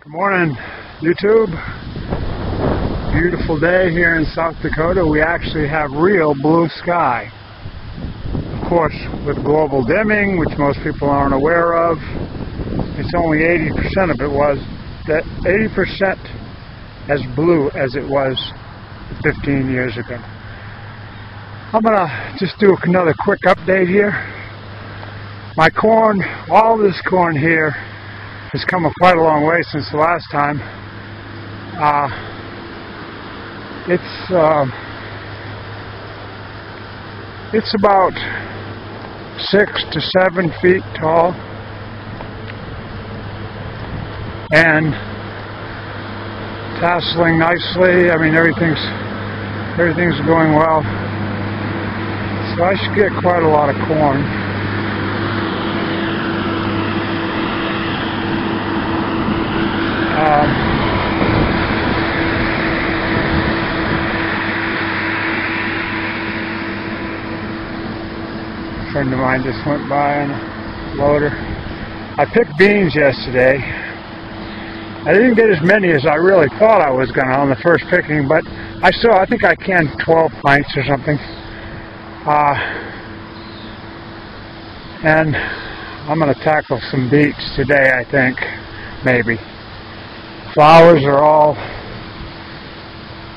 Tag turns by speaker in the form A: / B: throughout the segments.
A: Good morning, YouTube. Beautiful day here in South Dakota. We actually have real blue sky. Of course, with global dimming, which most people aren't aware of, it's only 80% of it was, that 80% as blue as it was 15 years ago. I'm gonna just do another quick update here. My corn, all this corn here, has come quite a long way since the last time. It's about 6 to 7 feet tall, and tasseling nicely. I mean, everything's going well. So I should get quite a lot of corn. A friend of mine just went by on a loader. I picked beans yesterday. I didn't get as many as I really thought I was going to on the first picking, but I think I canned 12 pints or something. And I'm going to tackle some beets today, I think, maybe. Flowers are all...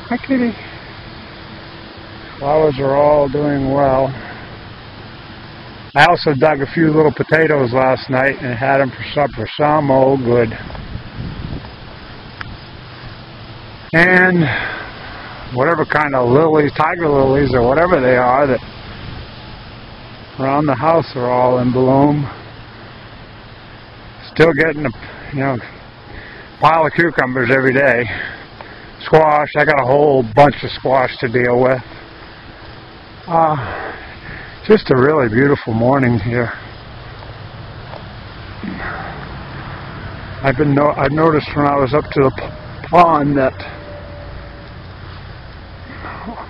A: Hi, kitty. Flowers are all doing well. I also dug a few little potatoes last night and had them for supper. Some old good. And whatever kind of lilies, tiger lilies or whatever they are that around the house are all in bloom. Still getting a, pile of cucumbers every day. Squash, I got a whole bunch of squash to deal with. Just a really beautiful morning here. I've noticed when I was up to the pond that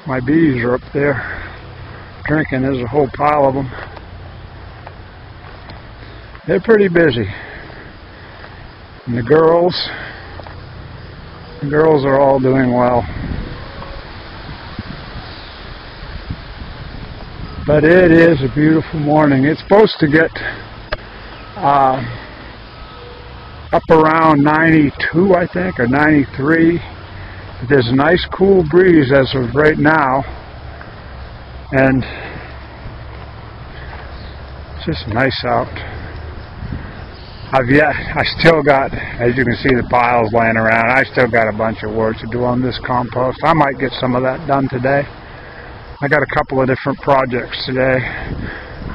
A: my bees are up there drinking. There's a whole pile of them. They're pretty busy. And the girls are all doing well. But it is a beautiful morning. It's supposed to get up around 92, I think, or 93. There's a nice cool breeze as of right now. And it's just nice out. I still got, as you can see, the piles laying around. I still got a bunch of work to do on this compost. I might get some of that done today. I got a couple of different projects today.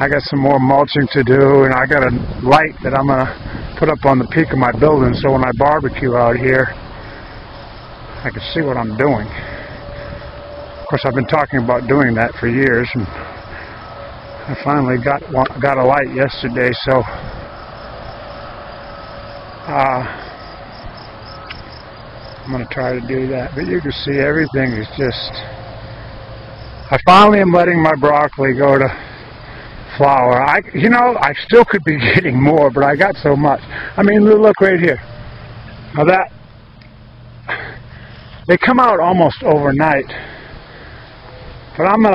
A: I got some more mulching to do, and I got a light that I'm going to put up on the peak of my building so when I barbecue out here, I can see what I'm doing. Of course, I've been talking about doing that for years, and I finally got a light yesterday, so I'm going to try to do that. But you can see everything is just... I finally am letting my broccoli go to flower. I still could be getting more, but I got so much. I mean, look right here. Now they come out almost overnight. But I'm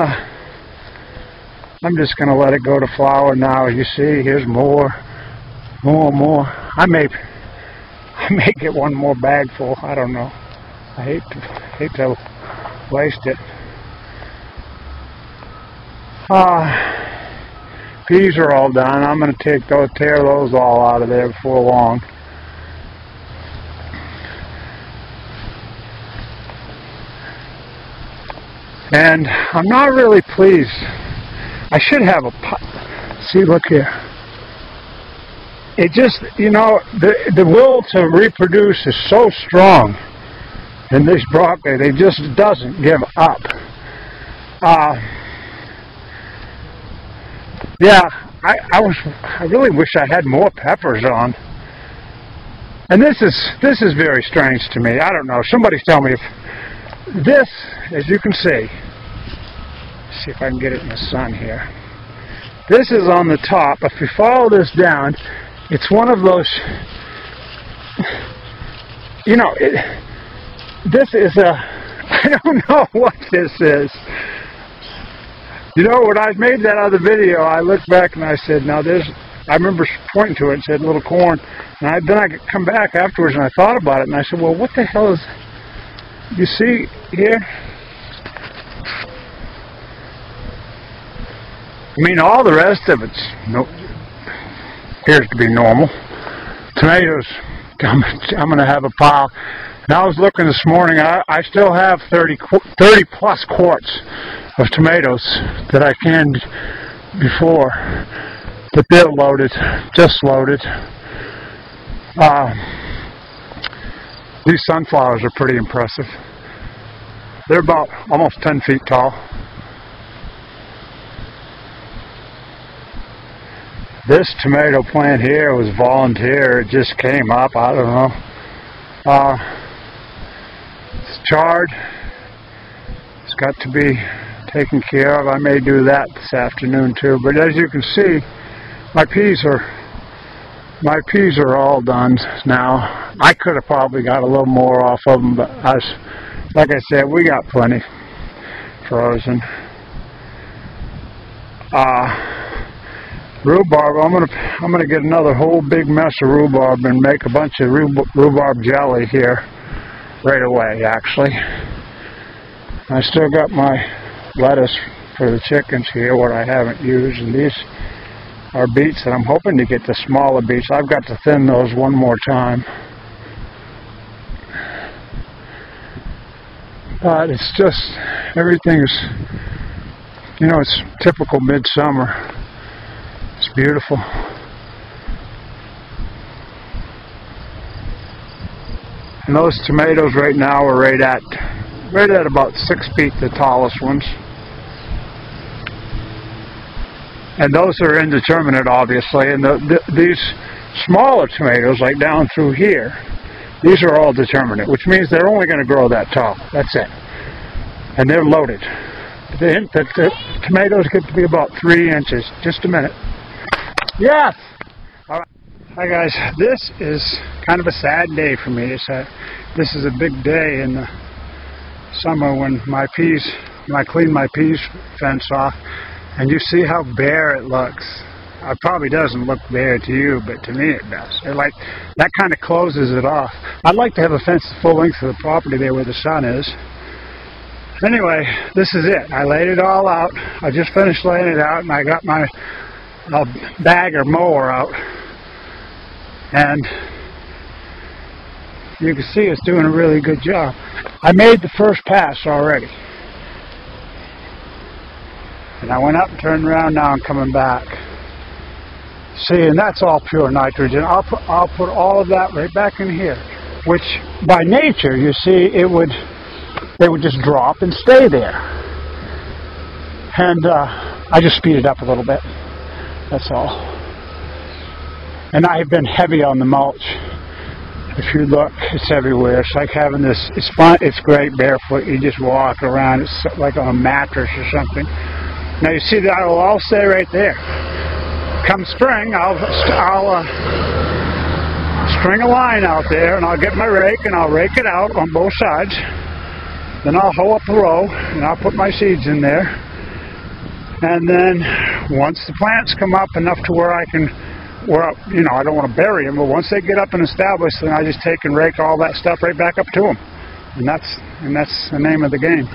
A: just gonna let it go to flower now. You see, here's more. I may get one more bag full. I don't know. I hate to waste it. Peas are all done. I'm going to tear those all out of there before long. And I'm not really pleased. I should have a pot. See, look here. It just, the will to reproduce is so strong in this broccoli. It just doesn't give up. Yeah, I really wish I had more peppers on. And this is very strange to me. I don't know. Somebody tell me if this, as you can see if I can get it in the sun here. This is on the top. If you follow this down, it's one of those you know, this is a, I don't know what this is. You know, when I made that other video, I looked back and I said, now there's, I remember pointing to it and said little corn. And then I come back afterwards and I thought about it and I said, well, what the hell is, you see here? I mean, all the rest of it's appears to be normal. Tomatoes, I'm going to have a pile. And I was looking this morning, I still have 30 plus quarts of tomatoes that I canned before, that they're loaded, just loaded. These sunflowers are pretty impressive. They're about almost 10 feet tall. This tomato plant here was volunteer. It just came up. I don't know. It's charred. It's got to be taken care of. I may do that this afternoon too. But as you can see, my peas are all done now. I could have probably got a little more off of them, but like I said, we got plenty frozen. Rhubarb, I'm gonna get another whole big mess of rhubarb and make a bunch of rhubarb jelly here right away, actually. I still got my lettuce for the chickens here, what I haven't used, and these are beets that I'm hoping to get the smaller beets. I've got to thin those one more time. But it's just, everything's, you know, it's typical midsummer. It's beautiful. And those tomatoes right now are right at about 6 feet, the tallest ones. And those are indeterminate, obviously. And these smaller tomatoes, like down through here, these are all determinate, which means they're only going to grow that tall. That's it. And they're loaded. The tomatoes get to be about 3 inches. Just a minute. Yes! All right. Hi guys, this is kind of a sad day for me. This is a big day in the summer when I clean my peas fence off, and you see how bare it looks. It probably doesn't look bare to you, but to me it does. That kind of closes it off. I'd like to have a fence the full length of the property there where the sun is. Anyway, this is it. I laid it all out. I just finished laying it out, and I got my bagger mower out, and you can see it's doing a really good job. I made the first pass already, and I went up and turned around. Now I'm coming back. See, and that's all pure nitrogen. I'll put all of that right back in here, which by nature, you see, they would just drop and stay there. And I just speed it up a little bit. That's all. And I've been heavy on the mulch. If you look, it's everywhere. It's like having this, it's fun, it's great barefoot. You just walk around. It's like on a mattress or something. Now you see that will all stay right there. Come spring, I'll string a line out there, and I'll get my rake and I'll rake it out on both sides. Then I'll hoe up a row and I'll put my seeds in there. And then once the plants come up enough to where I can, you know, I don't want to bury them, but once they get up and established, then I just take and rake all that stuff right back up to them. And that's the name of the game.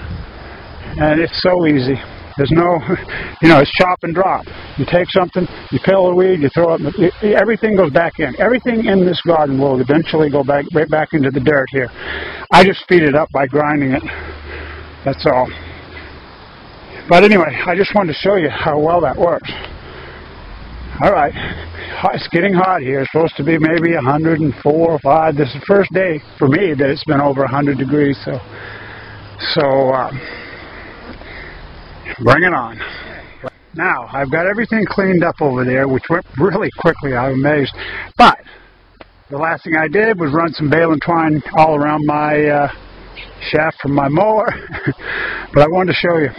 A: And it's so easy. There's no, you know, it's chop and drop. You take something, you peel a weed, you throw it, everything goes back in. Everything in this garden will eventually go back, right back into the dirt here. I just speed it up by grinding it. That's all. But anyway, I just wanted to show you how well that works. All right, it's getting hot here. It's supposed to be maybe 104 or 5. This is the first day for me that it's been over 100 degrees. So bring it on. Now, I've got everything cleaned up over there, which went really quickly. I'm amazed. But the last thing I did was run some bale and twine all around my shaft from my mower. But I wanted to show you.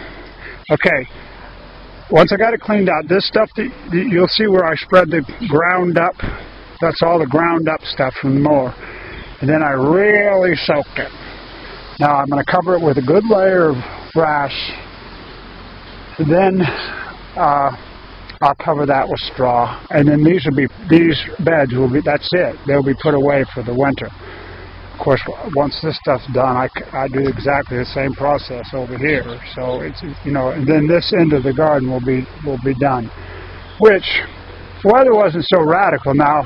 A: Okay, once I got it cleaned out, this stuff, you'll see where I spread the ground up. That's all the ground up stuff from the mower. and then I really soak it. Now I'm going to cover it with a good layer of grass. And then I'll cover that with straw, and then these beds will be, that's it. They'll be put away for the winter. Of course, once this stuff's done, I do exactly the same process over here. So it's, you know, and then this end of the garden will be done. Which, if the weather wasn't so radical now,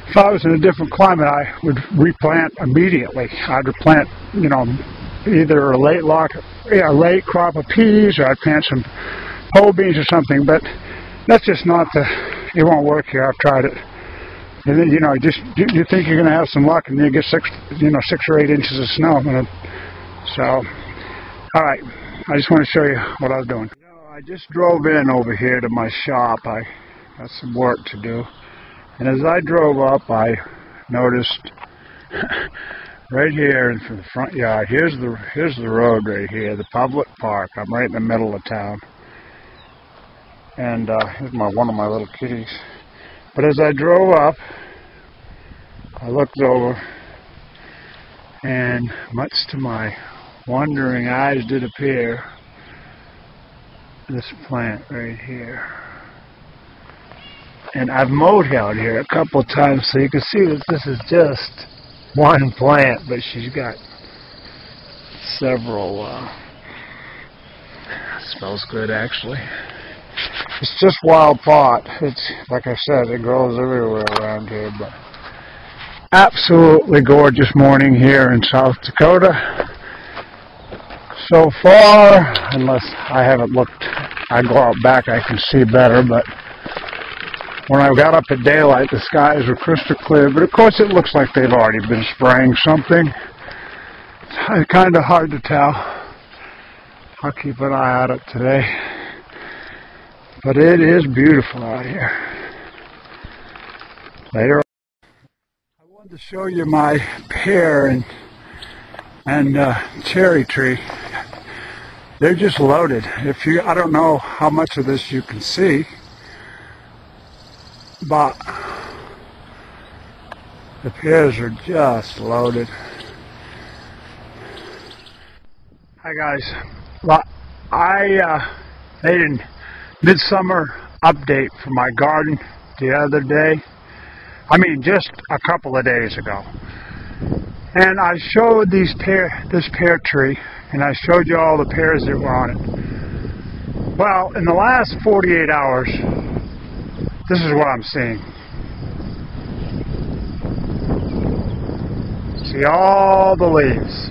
A: if I was in a different climate, I would replant immediately. I'd replant, you know, either a late crop of peas, or I'd plant some pole beans or something. But that's just not it won't work here. I've tried it. And then, you know, you think you're going to have some luck, and you get 6 or 8 inches of snow. So, all right. I just want to show you what I was doing. You know, I just drove in over here to my shop. I got some work to do. And as I drove up, I noticed right here in the front yard, here's the road right here, the public park. I'm right in the middle of town. And here's one of my little kitties. But as I drove up, I looked over, and much to my wondering eyes did appear this plant right here. And I've mowed out here a couple of times, so you can see that this is just one plant, but she's got several. Smells good, actually. It's just wild pot. It's, like I said, it grows everywhere around here, but absolutely gorgeous morning here in South Dakota. So far, unless I haven't looked, I go out back, I can see better, but when I got up at daylight, the skies were crystal clear, but of course it looks like they've already been spraying something. It's kind of hard to tell. I'll keep an eye on it today. But it is beautiful out here. Later on, I wanted to show you my pear and cherry tree. They're just loaded. I don't know how much of this you can see, but the pears are just loaded. Hi guys. Well, I made a midsummer update for my garden the other day. I mean, just a couple of days ago. And I showed this pear tree, and I showed you all the pears that were on it. Well, in the last 48 hours, this is what I'm seeing. See, all the leaves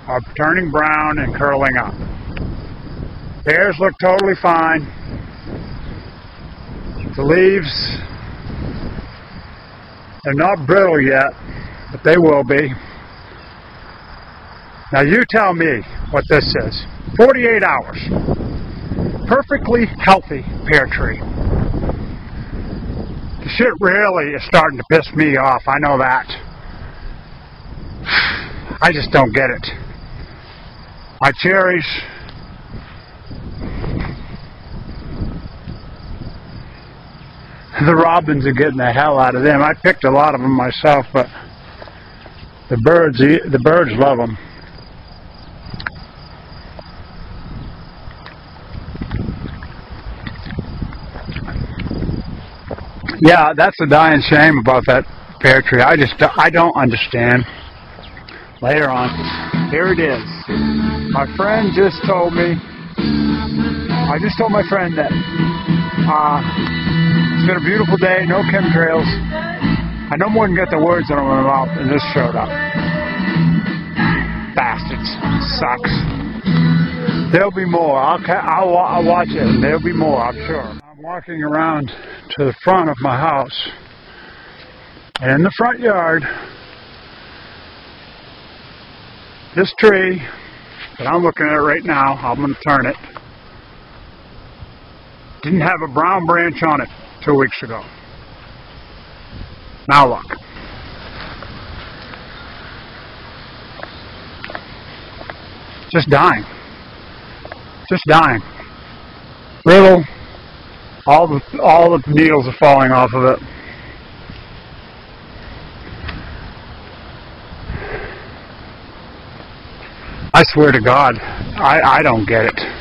A: are turning brown and curling up. Pears look totally fine. The leaves, they're not brittle yet, but they will be. Now you tell me what this is. 48 hours. Perfectly healthy pear tree. The shit really is starting to piss me off. I know that. I just don't get it. My cherries, the robins are getting the hell out of them. I picked a lot of them myself, but the birds love them. Yeah, that's a dying shame about that pear tree. I don't understand. Later on, here it is. My friend just told me, I just told my friend that it's been a beautiful day, no chemtrails. I no more than got the words out of my mouth, and this showed up. Bastards. Sucks. There'll be more. I'll watch it, and there'll be more, I'm sure. I'm walking around to the front of my house, and in the front yard, this tree that I'm looking at right now, I'm going to turn it, didn't have a brown branch on it 2 weeks ago. Now look. Just dying. Just dying. Brittle. All the needles are falling off of it. I swear to God, I don't get it.